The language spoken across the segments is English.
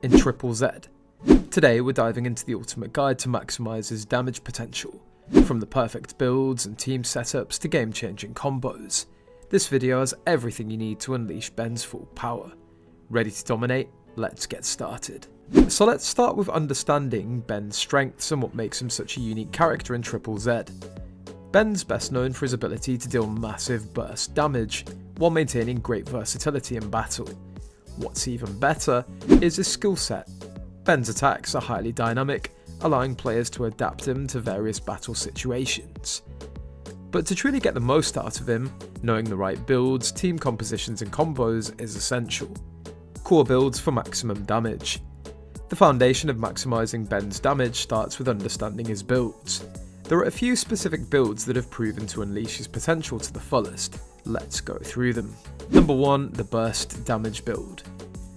in ZZZ. Today we're diving into the ultimate guide to maximise his damage potential, from the perfect builds and team setups to game-changing combos. This video has everything you need to unleash Ben's full power. Ready to dominate? Let's get started. So let's start with understanding Ben's strengths and what makes him such a unique character in ZZZ. Ben's best known for his ability to deal massive burst damage, while maintaining great versatility in battle. What's even better is his skill set. Ben's attacks are highly dynamic, allowing players to adapt him to various battle situations. But to truly get the most out of him, knowing the right builds, team compositions and combos is essential. Core builds for maximum damage. The foundation of maximising Ben's damage starts with understanding his builds. There are a few specific builds that have proven to unleash his potential to the fullest. Let's go through them. Number 1, the burst damage build.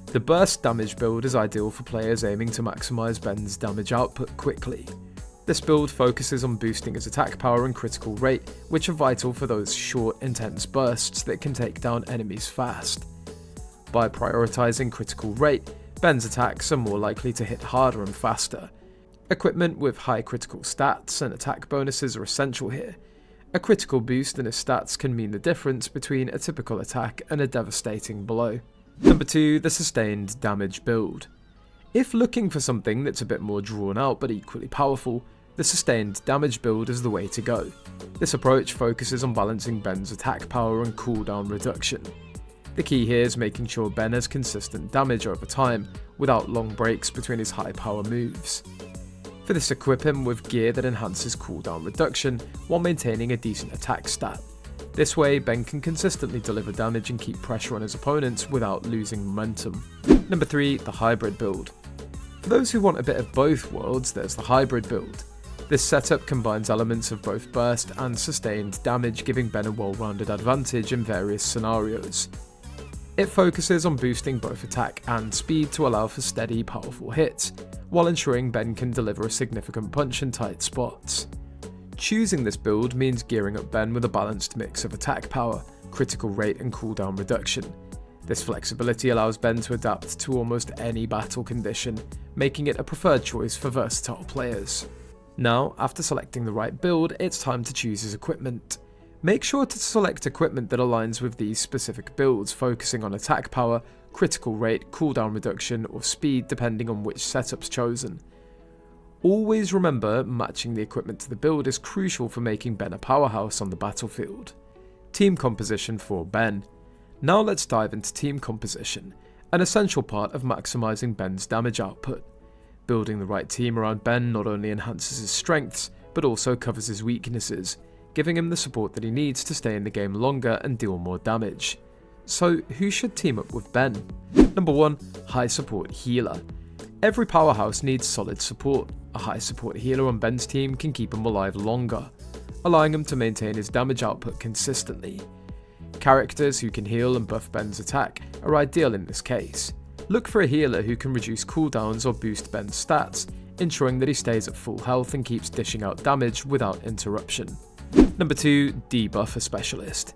The burst damage build is ideal for players aiming to maximise Ben's damage output quickly. This build focuses on boosting his attack power and critical rate, which are vital for those short, intense bursts that can take down enemies fast. By prioritising critical rate, Ben's attacks are more likely to hit harder and faster. Equipment with high critical stats and attack bonuses are essential here. A critical boost in his stats can mean the difference between a typical attack and a devastating blow. Number 2, the sustained damage build. If looking for something that's a bit more drawn out but equally powerful, the sustained damage build is the way to go. This approach focuses on balancing Ben's attack power and cooldown reduction. The key here is making sure Ben has consistent damage over time, without long breaks between his high power moves. For this, equip him with gear that enhances cooldown reduction while maintaining a decent attack stat. This way, Ben can consistently deliver damage and keep pressure on his opponents without losing momentum. Number 3, the hybrid build. For those who want a bit of both worlds, there's the hybrid build. This setup combines elements of both burst and sustained damage, giving Ben a well-rounded advantage in various scenarios. It focuses on boosting both attack and speed to allow for steady, powerful hits, while ensuring Ben can deliver a significant punch in tight spots. Choosing this build means gearing up Ben with a balanced mix of attack power, critical rate and cooldown reduction. This flexibility allows Ben to adapt to almost any battle condition, making it a preferred choice for versatile players. Now, after selecting the right build, it's time to choose his equipment. Make sure to select equipment that aligns with these specific builds, focusing on attack power, critical rate, cooldown reduction, or speed depending on which setup's chosen. Always remember, matching the equipment to the build is crucial for making Ben a powerhouse on the battlefield. Team composition for Ben. Now let's dive into team composition, an essential part of maximising Ben's damage output. Building the right team around Ben not only enhances his strengths, but also covers his weaknesses, giving him the support that he needs to stay in the game longer and deal more damage. So who should team up with Ben? Number 1, high support healer. Every powerhouse needs solid support. A high support healer on Ben's team can keep him alive longer, allowing him to maintain his damage output consistently. Characters who can heal and buff Ben's attack are ideal in this case. Look for a healer who can reduce cooldowns or boost Ben's stats, ensuring that he stays at full health and keeps dishing out damage without interruption. Number 2, debuffer specialist.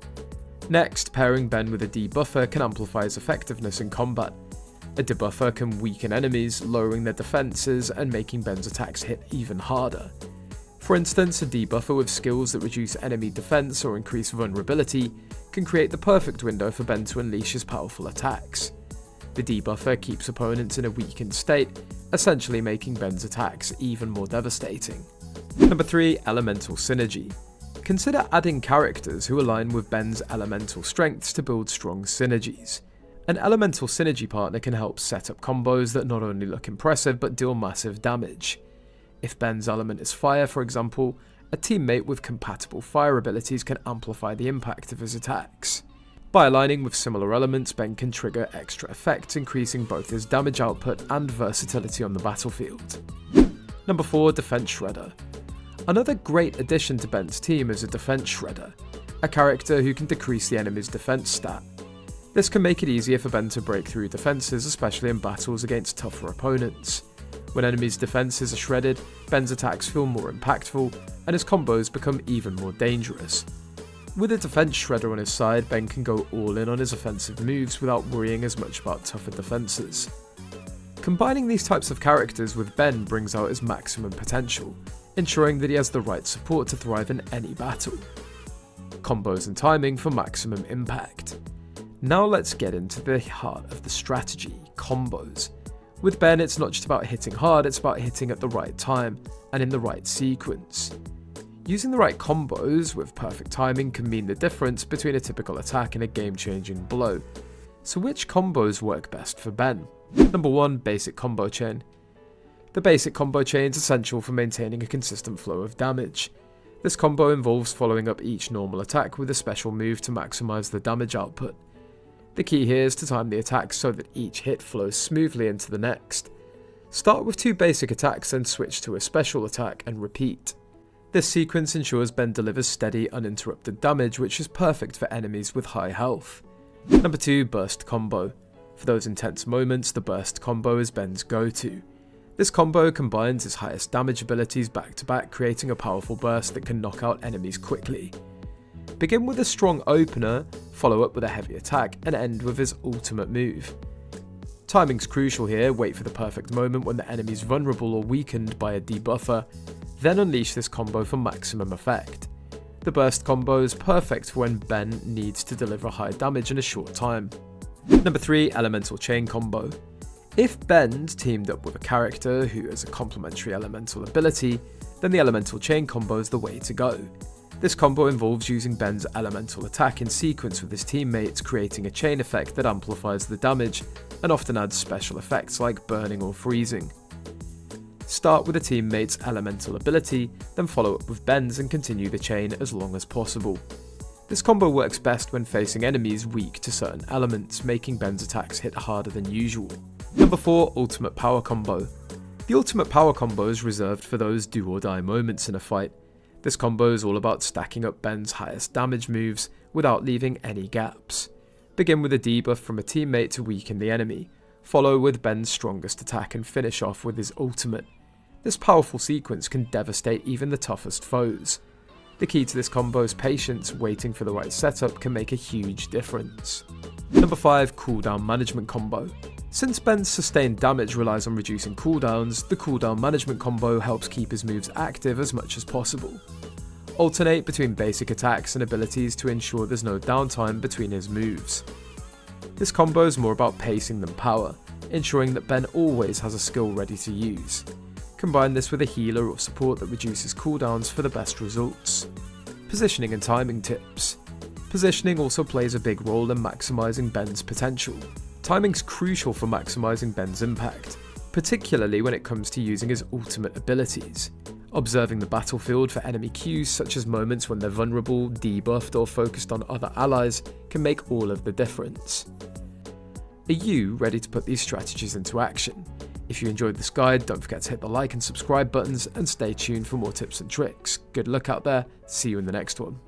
Next, pairing Ben with a debuffer can amplify his effectiveness in combat. A debuffer can weaken enemies, lowering their defenses and making Ben's attacks hit even harder. For instance, a debuffer with skills that reduce enemy defense or increase vulnerability can create the perfect window for Ben to unleash his powerful attacks. The debuffer keeps opponents in a weakened state, essentially making Ben's attacks even more devastating. Number 3, elemental synergy. Consider adding characters who align with Ben's elemental strengths to build strong synergies. An elemental synergy partner can help set up combos that not only look impressive but deal massive damage. If Ben's element is fire, for example, a teammate with compatible fire abilities can amplify the impact of his attacks. By aligning with similar elements, Ben can trigger extra effects, increasing both his damage output and versatility on the battlefield. Number 4, defense shredder. Another great addition to Ben's team is a defense shredder, a character who can decrease the enemy's defense stat. This can make it easier for Ben to break through defenses, especially in battles against tougher opponents. When enemies' defenses are shredded, Ben's attacks feel more impactful, and his combos become even more dangerous. With a defense shredder on his side, Ben can go all in on his offensive moves without worrying as much about tougher defenses. Combining these types of characters with Ben brings out his maximum potential, ensuring that he has the right support to thrive in any battle. Combos and timing for maximum impact. Now let's get into the heart of the strategy, combos. With Ben, it's not just about hitting hard, it's about hitting at the right time and in the right sequence. Using the right combos with perfect timing can mean the difference between a typical attack and a game-changing blow. So which combos work best for Ben? Number 1, basic combo chain. The basic combo chain is essential for maintaining a consistent flow of damage. This combo involves following up each normal attack with a special move to maximize the damage output. The key here is to time the attacks so that each hit flows smoothly into the next. Start with 2 basic attacks and switch to a special attack and repeat. This sequence ensures Ben delivers steady, uninterrupted damage, which is perfect for enemies with high health. Number 2, burst combo. For those intense moments, the burst combo is Ben's go-to. This combo combines his highest damage abilities back to back, creating a powerful burst that can knock out enemies quickly. Begin with a strong opener, follow up with a heavy attack, and end with his ultimate move. Timing's crucial here, wait for the perfect moment when the enemy's vulnerable or weakened by a debuffer, then unleash this combo for maximum effect. The burst combo is perfect for when Ben needs to deliver high damage in a short time. Number 3, elemental chain combo. If Ben's teamed up with a character who has a complementary elemental ability, then the elemental chain combo is the way to go. This combo involves using Ben's elemental attack in sequence with his teammates, creating a chain effect that amplifies the damage and often adds special effects like burning or freezing. Start with a teammate's elemental ability, then follow up with Ben's and continue the chain as long as possible. This combo works best when facing enemies weak to certain elements, making Ben's attacks hit harder than usual. Number 4, ultimate power combo. The ultimate power combo is reserved for those do or die moments in a fight. This combo is all about stacking up Ben's highest damage moves without leaving any gaps. Begin with a debuff from a teammate to weaken the enemy, follow with Ben's strongest attack and finish off with his ultimate. This powerful sequence can devastate even the toughest foes. The key to this combo is patience, waiting for the right setup can make a huge difference. Number 5, cooldown management combo. Since Ben's sustained damage relies on reducing cooldowns, the cooldown management combo helps keep his moves active as much as possible. Alternate between basic attacks and abilities to ensure there's no downtime between his moves. This combo is more about pacing than power, ensuring that Ben always has a skill ready to use. Combine this with a healer or support that reduces cooldowns for the best results. Positioning and timing tips. Positioning also plays a big role in maximizing Ben's potential. Timing's crucial for maximizing Ben's impact, particularly when it comes to using his ultimate abilities. Observing the battlefield for enemy cues such as moments when they're vulnerable, debuffed or focused on other allies can make all of the difference. Are you ready to put these strategies into action? If you enjoyed this guide, don't forget to hit the like and subscribe buttons and stay tuned for more tips and tricks. Good luck out there, see you in the next one.